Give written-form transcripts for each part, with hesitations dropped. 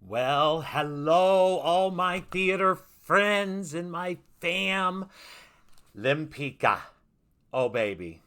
Well, hello, all my theater friends and my fam. Lempicka. Oh, baby.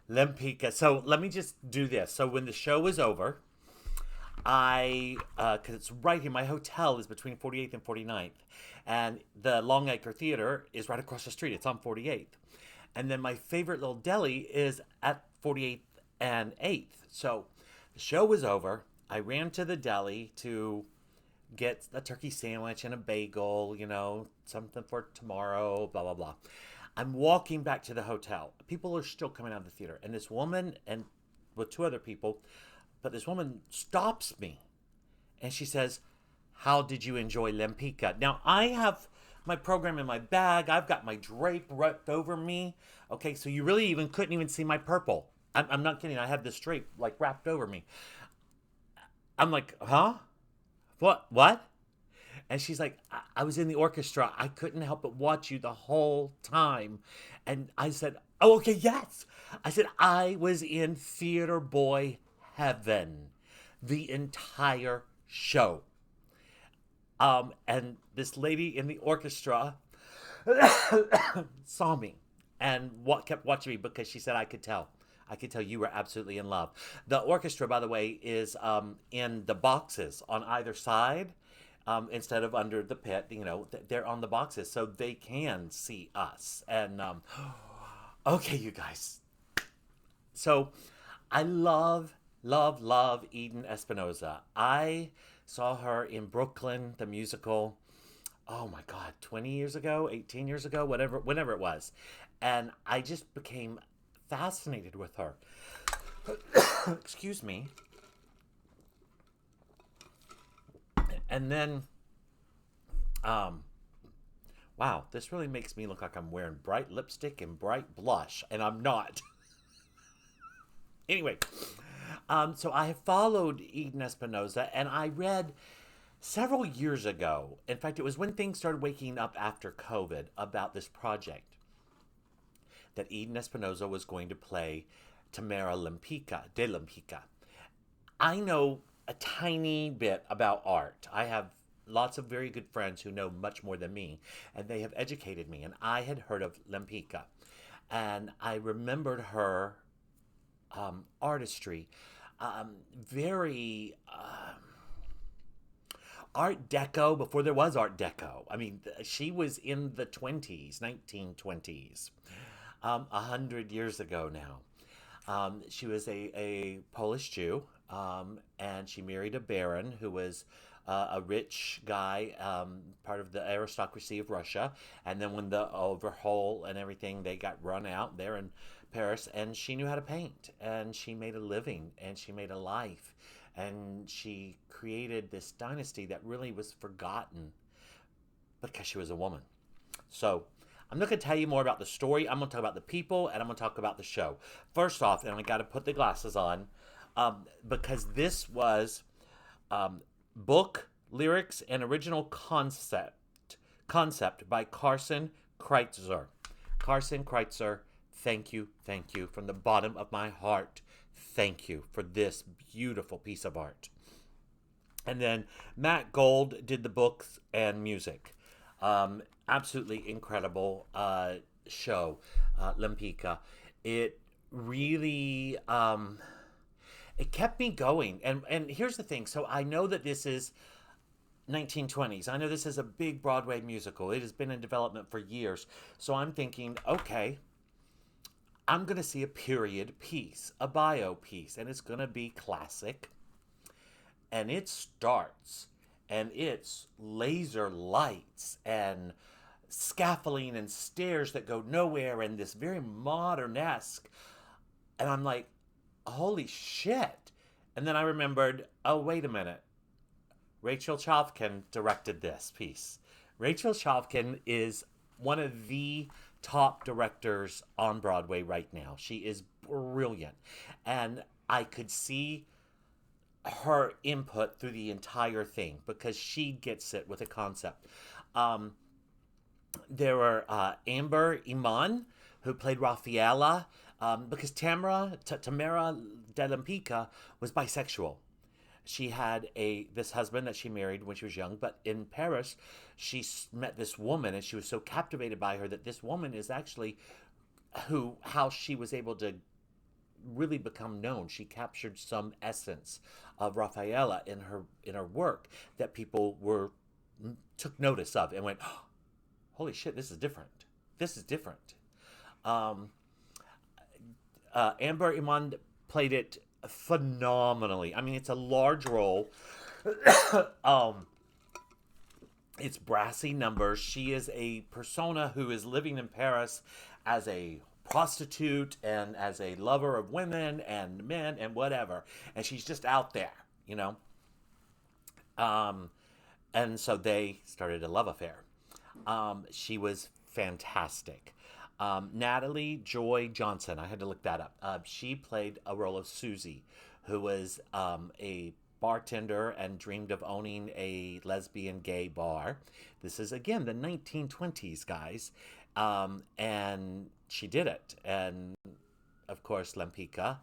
Lempicka. So let me just do this. So when the show is over, because it's right here, my hotel is between 48th and 49th. And the Longacre Theatre is right across the street. It's on 48th. And then my favorite little deli is at 48th and 8th. So the show was over. I ran to the deli to get a turkey sandwich and a bagel, something for tomorrow, blah, blah, blah. I'm walking back to the hotel. People are still coming out of the theater. And this woman, and with two other people, but this woman stops me and she says, "How did you enjoy Lempicka?" Now, I have my program in my bag. I've got my drape wrapped over me. Okay, so you really even couldn't even see my purple. I'm not kidding. I have this drape like wrapped over me. I'm like, huh? What? And she's like, I was in the orchestra. I couldn't help but watch you the whole time. And I said, oh, okay, yes. I said, I was in theater boy heaven the entire show. And this lady in the orchestra saw me and kept watching me because she said I could tell. I could tell you were absolutely in love. The orchestra, by the way, is in the boxes on either side instead of under the pit. They're on the boxes so they can see us. And okay, you guys. So I love Eden Espinosa. I saw her in Brooklyn, the musical. Oh my God, 20 years ago, 18 years ago, whenever it was. And I just became fascinated with her. Excuse me. And then, wow, this really makes me look like I'm wearing bright lipstick and bright blush, and I'm not. Anyway, so I have followed Eden Espinosa, and I read several years ago. In fact, it was when things started waking up after COVID about this project that Eden Espinosa was going to play Tamara de Lempicka. I know a tiny bit about art. I have lots of very good friends who know much more than me, and they have educated me. And I had heard of Lempicka, and I remembered her artistry, very Art Deco before there was Art Deco. I mean, she was in the 20s, 1920s, 100 years ago now. She was a Polish Jew, and she married a baron who was a rich guy, part of the aristocracy of Russia. And then when the overhaul and everything, they got run out there in Paris, and she knew how to paint, and she made a living, and she made a life, and she created this dynasty that really was forgotten because she was a woman. So I'm not going to tell you more about the story. I'm going to talk about the people, and I'm going to talk about the show. First off, and I got to put the glasses on because this was book, lyrics, and original concept by Carson Kreitzer. Carson Kreitzer, thank you from the bottom of my heart. Thank you for this beautiful piece of art. And then Matt Gold did the books and music. Absolutely incredible show, Lempicka. It really it kept me going. And here's the thing. So I know that this is 1920s. I know this is a big Broadway musical. It has been in development for years. So I'm thinking, okay, I'm going to see a period piece, a bio piece, and it's going to be classic. And it starts, and it's laser lights and scaffolding and stairs that go nowhere and this very modern-esque. And I'm like, holy shit. And then I remembered, oh, wait a minute. Rachel Chavkin directed this piece. Rachel Chavkin is one of the top directors on Broadway right now. She is brilliant. And I could see her input through the entire thing because she gets it with a concept. There were Amber Iman, who played Raffaella, because Tamara de Lempicka was bisexual. she had this husband that she married when she was young, but in Paris she met this woman, and she was so captivated by her that this woman is actually how she was able to really become known. She captured some essence of Rafaela in her work that people were took notice of and went, oh, holy shit, this is different. This is different. Um, Amber Iman played it phenomenally. I mean, it's a large role. um, it's brassy numbers. She is a persona who is living in Paris as a prostitute and as a lover of women and men and whatever. And she's just out there, you know? Um, and so they started a love affair. She was fantastic. Natalie Joy Johnson, I had to look that up. She played a role of Susie, who was a bartender and dreamed of owning a lesbian gay bar. This is, again, the 1920s, guys. And she did it. And, of course, Lempicka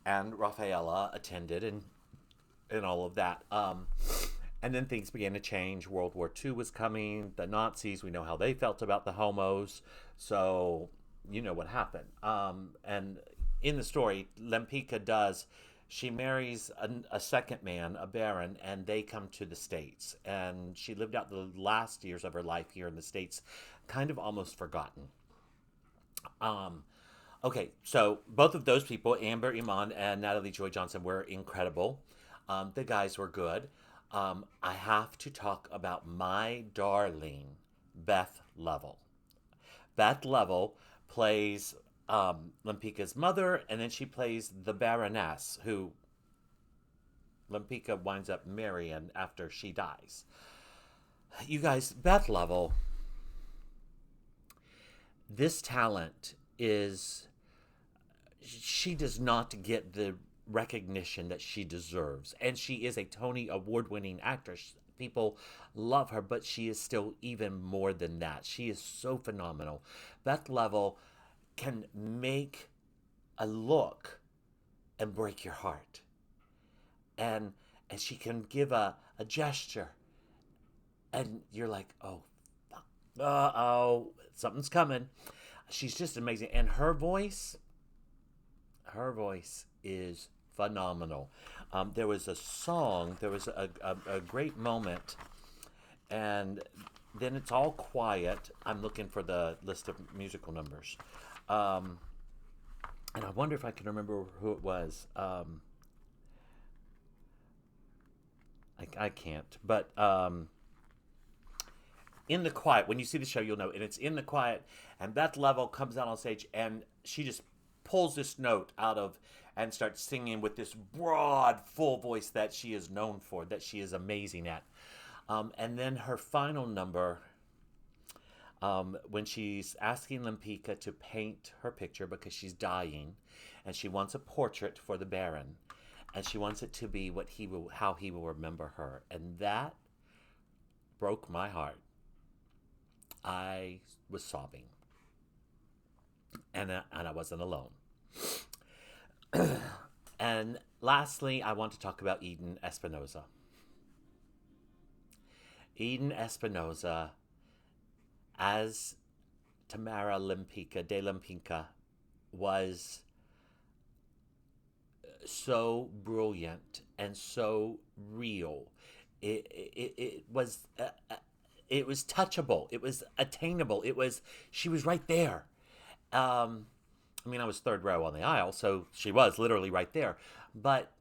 and Rafaela attended and all of that. And then things began to change. World War II was coming. The Nazis, we know how they felt about the homos. So, you know what happened. And in the story, Lempicka she marries a second man, a baron, and they come to the States. And she lived out the last years of her life here in the States, kind of almost forgotten. Okay, so both of those people, Amber Iman and Natalie Joy Johnson, were incredible. The guys were good. I have to talk about my darling, Beth Level. Beth Level plays Lempicka's mother, and then she plays the Baroness, who Lempicka winds up marrying after she dies. You guys, Beth Level, this talent she does not get the recognition that she deserves. And she is a Tony Award winning actress. People love her, but she is still even more than that. She is so phenomenal. Beth Level can make a look and break your heart. And she can give a gesture. And you're like, oh, fuck. Uh-oh, something's coming. She's just amazing. And her voice is phenomenal. There was a song, there was a great moment, and then it's all quiet. I'm looking for the list of musical numbers. And I wonder if I can remember who it was. I can't. But in the quiet, when you see the show, you'll know. And it's in the quiet, and Beth Level comes out on stage, and she just pulls this note out of and starts singing with this broad, full voice that she is known for, that she is amazing at. And then her final number, when she's asking Lempicka to paint her picture because she's dying, and she wants a portrait for the Baron, and she wants it to be how he will remember her, and that broke my heart. I was sobbing, and I wasn't alone. And lastly, I want to talk about Eden Espinosa. Eden Espinosa as Tamara Lempicka, de Lempicka, was so brilliant and so real. It was touchable. It was attainable. She was right there. I mean, I was third row on the aisle, so she was literally right there. But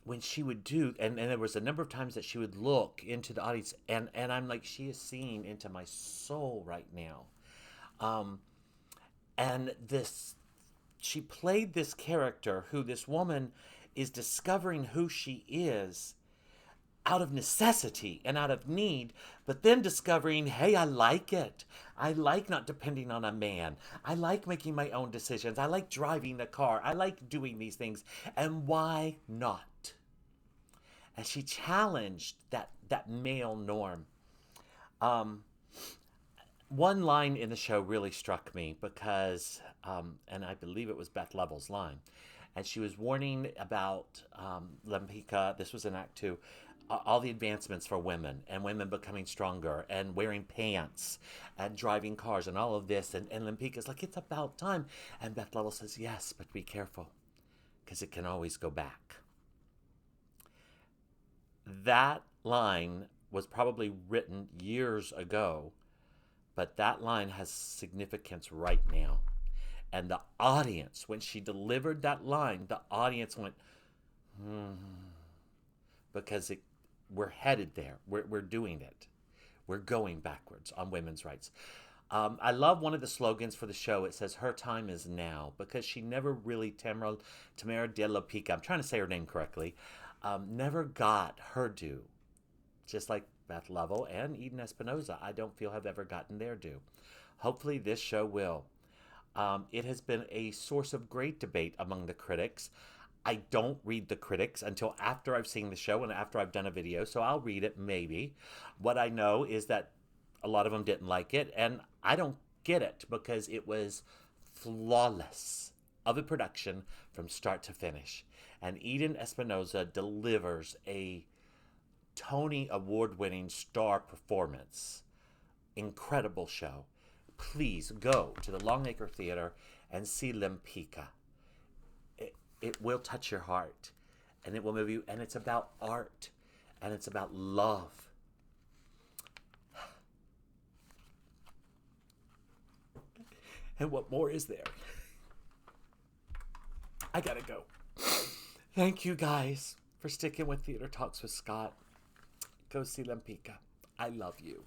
when she would do, and there was a number of times that she would look into the audience, and I'm like, she is seeing into my soul right now. And she played this character who this woman is discovering who she is out of necessity and out of need, but then discovering, hey, I like it. I like not depending on a man. I like making my own decisions. I like driving the car. I like doing these things. And why not? And she challenged that male norm. One line in the show really struck me because, and I believe it was Beth Level's line, and she was warning about Lempicka. This was in Act Two. All the advancements for women and women becoming stronger and wearing pants and driving cars and all of this. And Lempicka's like, it's about time. And Beth Level says, yes, but be careful because it can always go back. That line was probably written years ago, but that line has significance right now. And the audience, when she delivered that line, the audience went, because we're headed there. We're doing it. We're going backwards on women's rights. I love one of the slogans for the show. It says, her time is now, because she never really, Tamara de Lempicka, I'm trying to say her name correctly, never got her due. Just like Beth Level and Eden Espinosa, I don't feel have ever gotten their due. Hopefully this show will. It has been a source of great debate among the critics. I don't read the critics until after I've seen the show and after I've done a video, so I'll read it maybe. What I know is that a lot of them didn't like it, and I don't get it because it was flawless of a production from start to finish. And Eden Espinosa delivers a Tony Award-winning star performance. Incredible show. Please go to the Longacre Theatre and see Lempicka. It will touch your heart, and it will move you, and it's about art, and it's about love. And what more is there? I gotta go. Thank you guys for sticking with Theater Talks with Scott. Go see Lempicka. I love you.